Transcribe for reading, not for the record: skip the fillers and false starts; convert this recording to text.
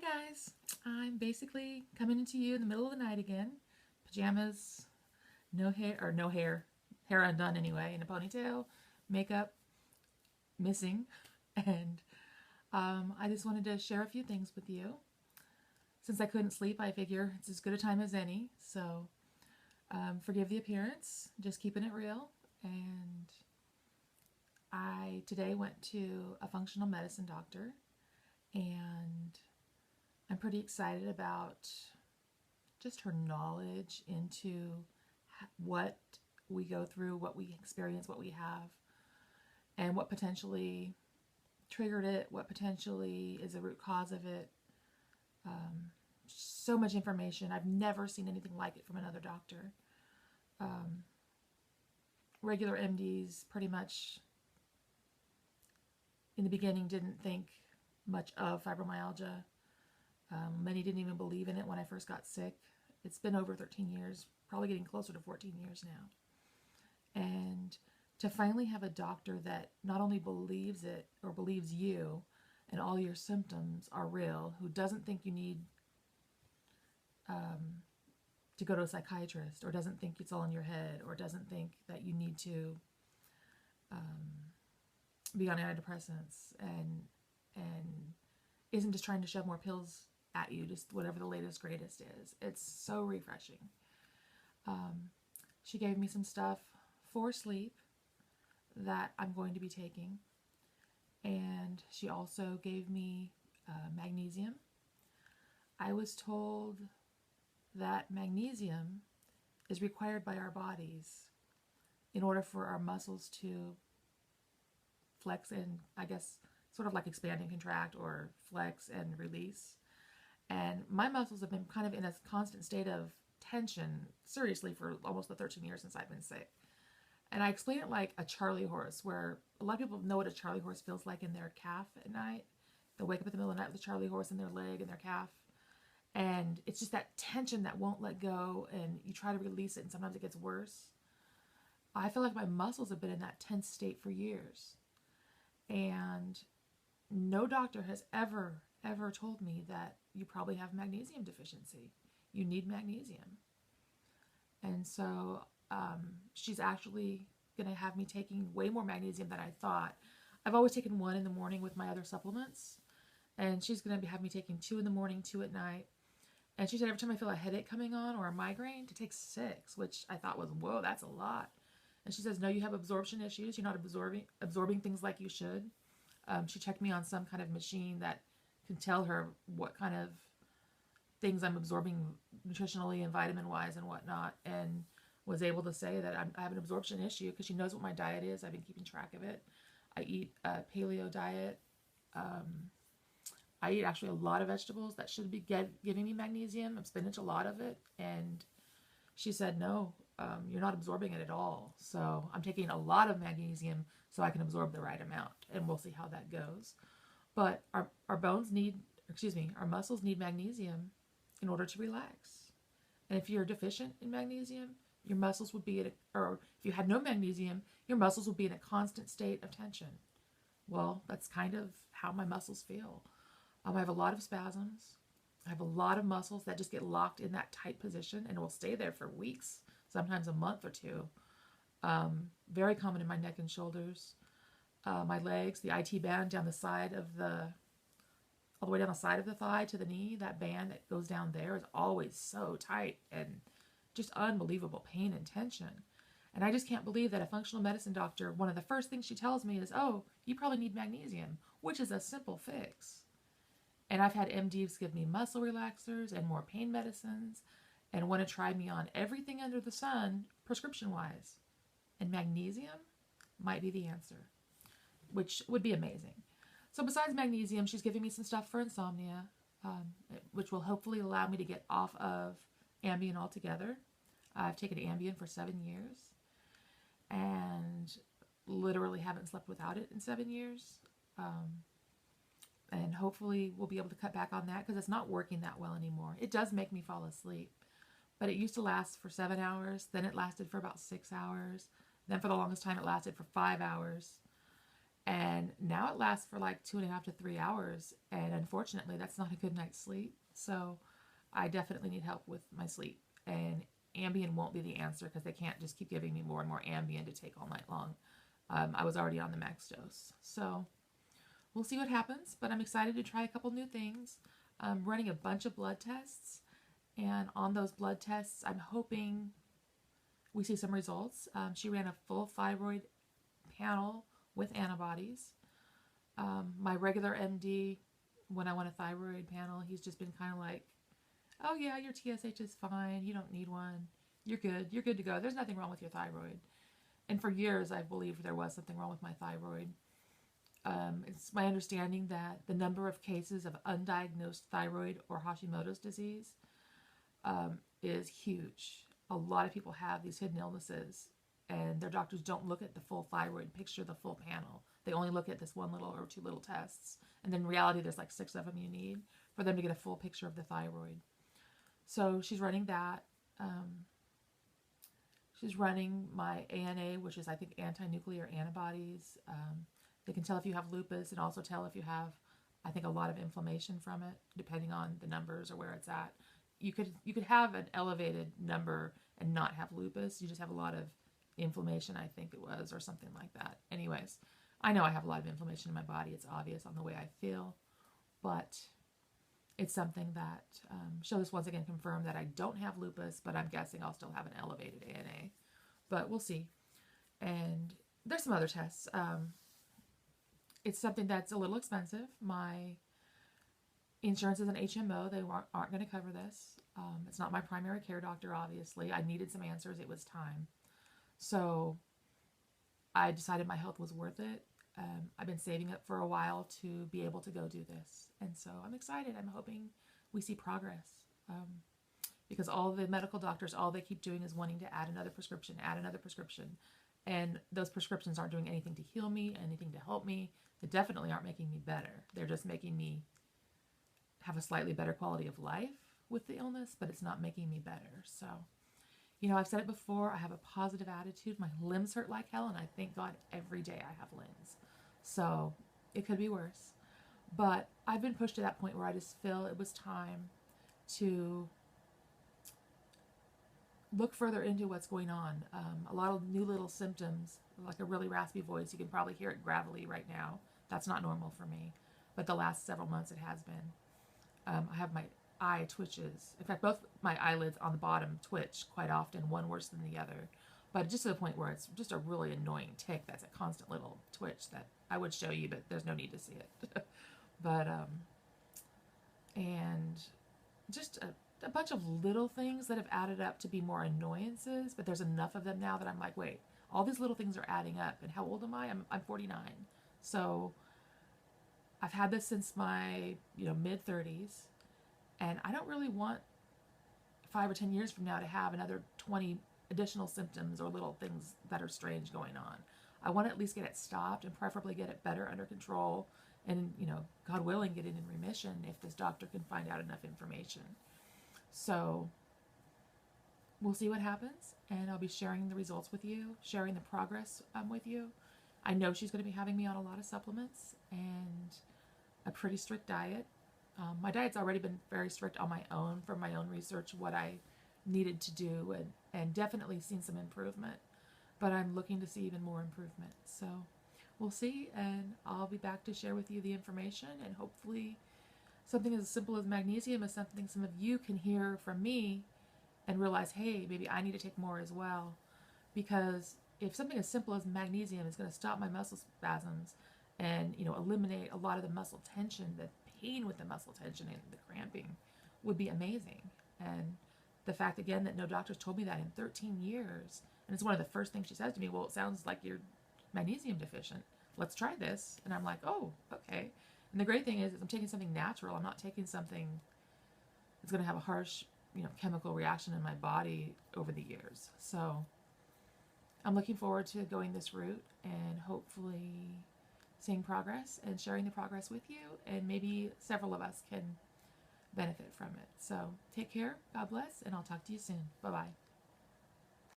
Hi guys, I'm basically coming into you in the middle of the night again. Pajamas, hair undone anyway, in a ponytail, makeup missing, and I just wanted to share a few things with you. Since I couldn't sleep, I figure it's as good a time as any, so forgive the appearance, just keeping it real. And I today went to a functional medicine doctor, and I'm pretty excited about just her knowledge into what we go through, what we experience, what we have, and what potentially triggered it, what potentially is the root cause of it. So much information. I've never seen anything like it from another doctor. Regular MDs pretty much in the beginning didn't think much of fibromyalgia. Many didn't even believe in it when I first got sick. It's been over 13 years, probably getting closer to 14 years now. And to finally have a doctor that not only believes it or believes you and all your symptoms are real, who doesn't think you need to go to a psychiatrist, or doesn't think it's all in your head, or doesn't think that you need to be on antidepressants, and isn't just trying to shove more pills at you, just whatever the latest greatest is. It's so refreshing. She gave me some stuff for sleep that I'm going to be taking, and she also gave me magnesium. I was told that magnesium is required by our bodies in order for our muscles to flex and, I guess, sort of like expand and contract, or flex and release. And my muscles have been kind of in a constant state of tension, seriously, for almost the 13 years since I've been sick. And I explain it like a Charlie horse, where a lot of people know what a Charlie horse feels like in their calf at night. They'll wake up in the middle of the night with a Charlie horse in their leg and their calf. And it's just that tension that won't let go, and you try to release it, and sometimes it gets worse. I feel like my muscles have been in that tense state for years. And no doctor has ever told me that you probably have magnesium deficiency. You need magnesium. And so she's actually going to have me taking way more magnesium than I thought. I've always taken 1 in the morning with my other supplements, and she's going to have me taking 2 in the morning, 2 at night. And she said every time I feel a headache coming on or a migraine, to take 6, which I thought was, whoa, that's a lot. And she says, no, you have absorption issues. You're not absorbing things like you should. She checked me on some kind of machine that can tell her what kind of things I'm absorbing nutritionally and vitamin-wise and whatnot, and was able to say that I have an absorption issue, because she knows what my diet is. I've been keeping track of it. I eat a paleo diet. I eat actually a lot of vegetables that should be giving me magnesium, spinach, a lot of it. And she said, no, you're not absorbing it at all. So I'm taking a lot of magnesium so I can absorb the right amount, and we'll see how that goes. But our muscles need magnesium in order to relax. And if you're deficient in magnesium, your muscles would be or if you had no magnesium, your muscles would be in a constant state of tension. Well, that's kind of how my muscles feel. I have a lot of spasms. I have a lot of muscles that just get locked in that tight position and will stay there for weeks, sometimes a month or 2. Very common in my neck and shoulders. My legs, the IT band down the side of all the way down the side of the thigh to the knee, that band that goes down there is always so tight, and just unbelievable pain and tension. And I just can't believe that a functional medicine doctor, one of the first things she tells me is, oh, you probably need magnesium, which is a simple fix. And I've had MDs give me muscle relaxers and more pain medicines, and want to try me on everything under the sun, prescription-wise. And magnesium might be the answer, which would be amazing. So besides magnesium, she's giving me some stuff for insomnia, which will hopefully allow me to get off of Ambien altogether. I've taken Ambien for 7 years, and literally haven't slept without it in 7 years. And hopefully we'll be able to cut back on that, because it's not working that well anymore. It does make me fall asleep, but it used to last for 7 hours. Then it lasted for about 6 hours. Then for the longest time it lasted for 5 hours. And now it lasts for like 2.5 to 3 hours. And unfortunately, that's not a good night's sleep. So I definitely need help with my sleep. And Ambien won't be the answer because they can't just keep giving me more and more Ambien to take all night long. I was already on the max dose. So we'll see what happens. But I'm excited to try a couple new things. I'm running a bunch of blood tests. And on those blood tests, I'm hoping we see some results. She ran a full thyroid panel with antibodies. My regular MD, when I want a thyroid panel, he's just been kind of like, oh yeah, your TSH is fine. You don't need one. You're good. You're good to go. There's nothing wrong with your thyroid. And for years, I believed there was something wrong with my thyroid. It's my understanding that the number of cases of undiagnosed thyroid or Hashimoto's disease is huge. A lot of people have these hidden illnesses, and their doctors don't look at the full thyroid picture, the full panel. They only look at this one little or two little tests. And then in reality, there's like 6 of them you need for them to get a full picture of the thyroid. So she's running that. She's running my ANA, which is, I think, anti-nuclear antibodies. They can tell if you have lupus and also tell if you have, I think, a lot of inflammation from it, depending on the numbers or where it's at. You could have an elevated number and not have lupus. You just have a lot of inflammation, I think it was, or something like that. Anyways, I know I have a lot of inflammation in my body. It's obvious on the way I feel, but it's something that she'll just once again confirm that I don't have lupus, but I'm guessing I'll still have an elevated ANA. But we'll see. And there's some other tests. It's something that's a little expensive. My insurance is an HMO. They aren't going to cover this. It's not my primary care doctor, obviously. I needed some answers. It was time. So I decided my health was worth it. I've been saving up for a while to be able to go do this. And so I'm excited. I'm hoping we see progress. Because all the medical doctors, all they keep doing is wanting to add another prescription, add another prescription. And those prescriptions aren't doing anything to heal me, anything to help me. They definitely aren't making me better. They're just making me have a slightly better quality of life with the illness, but it's not making me better. So, you know, I've said it before, I have a positive attitude. My limbs hurt like hell, and I thank God every day I have limbs. So it could be worse. But I've been pushed to that point where I just feel it was time to look further into what's going on. A lot of new little symptoms, like a really raspy voice. You can probably hear it gravelly right now. That's not normal for me. But the last several months it has been. I have my eye twitches. In fact, both my eyelids on the bottom twitch quite often, one worse than the other. But just to the point where it's just a really annoying tick that's a constant little twitch that I would show you, but there's no need to see it. But, and just a bunch of little things that have added up to be more annoyances, but there's enough of them now that I'm like, wait, all these little things are adding up. And how old am I? I'm 49. So I've had this since my, mid 30s, and I don't really want 5 or 10 years from now to have another 20 additional symptoms or little things that are strange going on. I want to at least get it stopped and preferably get it better under control and, God willing, get it in remission if this doctor can find out enough information. So we'll see what happens, and I'll be sharing the results with you, sharing the progress with you. I know she's going to be having me on a lot of supplements and a pretty strict diet. My diet's already been very strict on my own from my own research, what I needed to do, and definitely seen some improvement. But I'm looking to see even more improvement. So we'll see, and I'll be back to share with you the information, and hopefully something as simple as magnesium is something some of you can hear from me and realize, hey, maybe I need to take more as well. Because if something as simple as magnesium is going to stop my muscle spasms and, eliminate a lot of the muscle tension, the pain with the muscle tension and the cramping would be amazing. And the fact, again, that no doctors told me that in 13 years, and it's one of the first things she says to me, well, it sounds like you're magnesium deficient. Let's try this. And I'm like, oh, okay. And the great thing is I'm taking something natural. I'm not taking something that's going to have a harsh, chemical reaction in my body over the years. So I'm looking forward to going this route and hopefully seeing progress and sharing the progress with you, and maybe several of us can benefit from it. So take care, God bless, and I'll talk to you soon. Bye-bye.